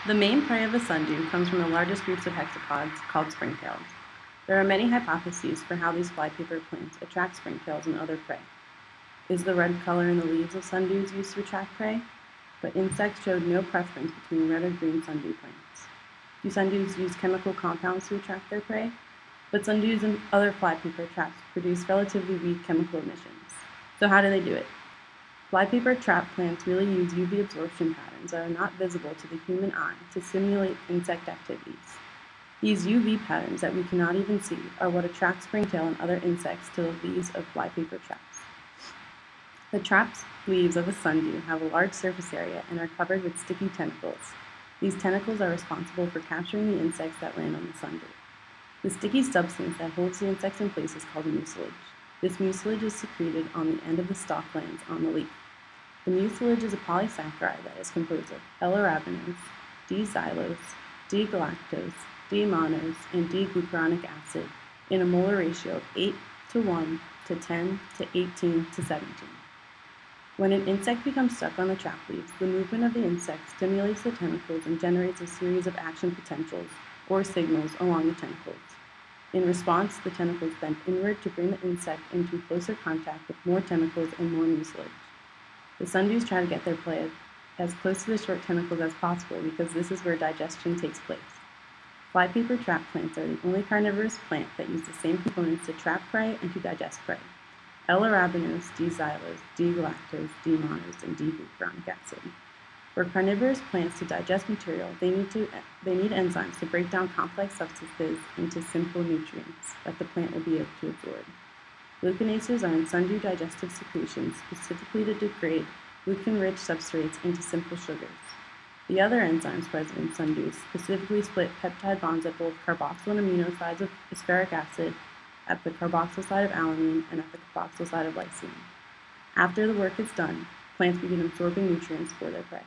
The main prey of the sundew comes from the largest groups of hexapods, called springtails. There are many hypotheses for how these flypaper plants attract springtails and other prey. Is the red color in the leaves of sundews used to attract prey? But insects showed no preference between red or green sundew plants. Do sundews use chemical compounds to attract their prey? But sundews and other flypaper traps produce relatively weak chemical emissions. So how do they do it? Flypaper trap plants really use UV absorption patterns that are not visible to the human eye to simulate insect activities. These UV patterns that we cannot even see are what attract springtail and other insects to the leaves of flypaper traps. The trap's leaves of a sundew have a large surface area and are covered with sticky tentacles. These tentacles are responsible for capturing the insects that land on the sundew. The sticky substance that holds the insects in place is called mucilage. This mucilage is secreted on the end of the stalk glands on the leaf. The mucilage is a polysaccharide that is composed of L-arabinose, D-xylose, D-galactose, D-mannose, and D-glucuronic acid in a molar ratio of 8:1 to 10 to 18 to 17. When an insect becomes stuck on the trap leaves, the movement of the insect stimulates the tentacles and generates a series of action potentials, or signals, along the tentacles. In response, the tentacles bend inward to bring the insect into closer contact with more tentacles and more mucilage. The sundews try to get their prey as close to the short tentacles as possible because this is where digestion takes place. Flypaper trap plants are the only carnivorous plant that use the same components to trap prey and to digest prey: L-arabinose, D-xylose, D-galactose, D-mannose, and D-glucuronic acid. For carnivorous plants to digest material, they need enzymes to break down complex substances into simple nutrients that the plant will be able to absorb. Glucanases are in sundew digestive secretions specifically to degrade glucan-rich substrates into simple sugars. The other enzymes present in sundews specifically split peptide bonds at both carboxyl and amino sides of aspartic acid, at the carboxyl side of alanine, and at the carboxyl side of lysine. After the work is done, plants begin absorbing nutrients for their prey.